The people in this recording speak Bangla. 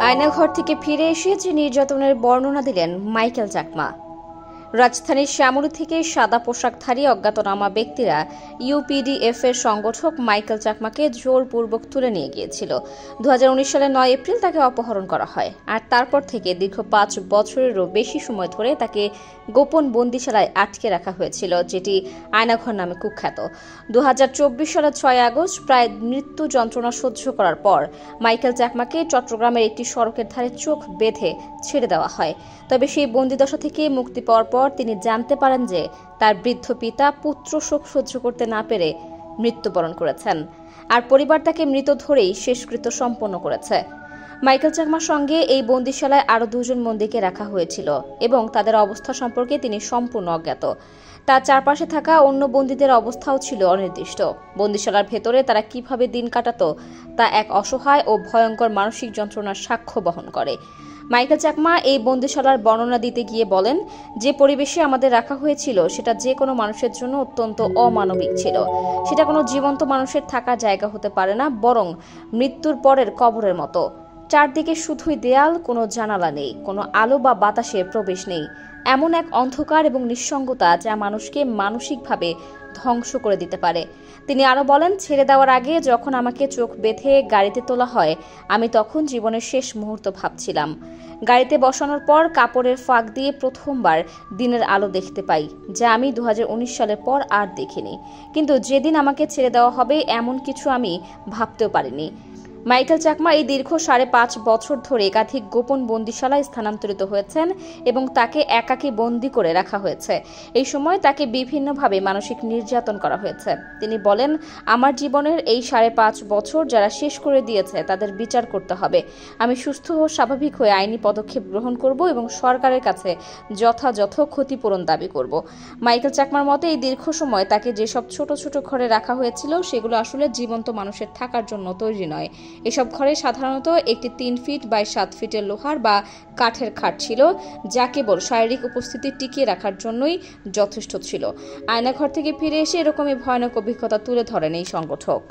আয়নাঘর থেকে ফিরে এসে যে নির্যাতনের বর্ণনা দিলেন মাইকেল চাকমা। রাজধানীর শ্যামলী থেকে সাদা পোশাকধারী অজ্ঞাতনামা ব্যক্তিরা ইউপিডিএফ এর সংগঠক মাইকেল চাকমাকে জোরপূর্বক তুলে নিয়ে গিয়েছিল। 2019 সালের 9 এপ্রিল তাকে অপহরণ করা হয়, আর তারপর থেকে দীর্ঘ 5 বছরেরও বেশি সময় ধরে তাকে গোপন বন্দিশালায় আটকে রাখা হয়েছিল, যেটি আয়নাঘর নামে কুখ্যাত। 2024 সালের 6 আগস্ট প্রায় মৃত্যু যন্ত্রণা সহ্য করার পর মাইকেল চাকমাকে চট্টগ্রামের একটি সড়কের ধারে চোখ বেঁধে ছেড়ে দেওয়া হয়। তবে সেই বন্দিদশা থেকে মুক্তি পাওয়ার পর তিনি জানতে পারেন যে তার বৃদ্ধ পিতা পুত্র শোক সহ্য করতে না পেরে মৃত্যুবরণ করেছেন, আর পরিবার তাকে মৃত ধরেই শেষকৃত্য সম্পন্ন করেছে। মাইকেল চাকমার সঙ্গে এই বন্দিশালায় আরও 2 জন বন্দীকে রাখা হয়েছিল এবং তাদের অবস্থা সম্পর্কে তিনি সম্পূর্ণ অজ্ঞাত। তার চারপাশে থাকা অন্য বন্দীদের অবস্থাও ছিল অনির্দিষ্ট। বন্দিশালার ভেতরে তারা কিভাবে দিন কাটাত তা এক অসহায় ও ভয়ঙ্কর মানসিক যন্ত্রণার সাক্ষ্য বহন করে। মাইকেল চাকমা এই বন্দিশালার বর্ণনা দিতে গিয়ে বলেন, যে পরিবেশে আমাদের রাখা হয়েছিল সেটা যে কোনো মানুষের জন্য অত্যন্ত অমানবিক ছিল। সেটা কোনো জীবন্ত মানুষের থাকার জায়গা হতে পারে না, বরং মৃত্যুর পরের কবরের মতো। চারদিকে শুধুই দেয়াল, কোনো জানালা নেই, কোনো আলো বা বাতাসের প্রবেশ নেই। এমন এক অন্ধকার এবং নিঃসঙ্গতা যা মানুষকে মানসিকভাবে ধ্বংস করে দিতে পারে। তিনি আরও বলেন, ছেড়ে দেওয়ার আগে যখন আমাকে চোখ বেঁধে গাড়িতে তোলা হয়, আমি তখন জীবনের শেষ মুহূর্ত ভাবছিলাম। গাড়িতে বসানোর পর কাপড়ের ফাঁক দিয়ে প্রথমবার দিনের আলো দেখতে পাই, যা আমি 2019 সালের পর আর দেখিনি। কিন্তু যেদিন আমাকে ছেড়ে দেওয়া হবে এমন কিছু আমি ভাবতেও পারিনি। মাইকেল চাকমা এই দীর্ঘ 5.5 বছর ধরে একাধিক গোপন বন্দিশালায় স্থানান্তরিত হয়েছেন এবং তাকে একাকী বন্দী করে রাখা হয়েছে। এই সময় তাকে বিভিন্নভাবে মানসিক নির্যাতন করা হয়েছে। তিনি বলেন, আমার জীবনের এই 5.5 বছর যারা শেষ করে দিয়েছে তাদের বিচার করতে হবে। আমি সুস্থ ও স্বাভাবিক হয়ে আইনি পদক্ষেপ গ্রহণ করব এবং সরকারের কাছে যথাযথ ক্ষতিপূরণ দাবি করব। মাইকেল চাকমার মতে এই দীর্ঘ সময় তাকে যেসব ছোট ছোট ঘরে রাখা হয়েছিল সেগুলো আসলে জীবন্ত মানুষের থাকার জন্য তৈরি নয়। এসব ঘরে সাধারণত একটি 3 ফিট বাই 7 ফিটের লোহার বা কাঠের খাট ছিল, যা কেবল শারীরিক উপস্থিতি টিকিয়ে রাখার জন্যই যথেষ্ট ছিল। আয়নাঘর থেকে ফিরে এসে এরকমই ভয়ানক অভিজ্ঞতা তুলে ধরেন এই সংগঠক।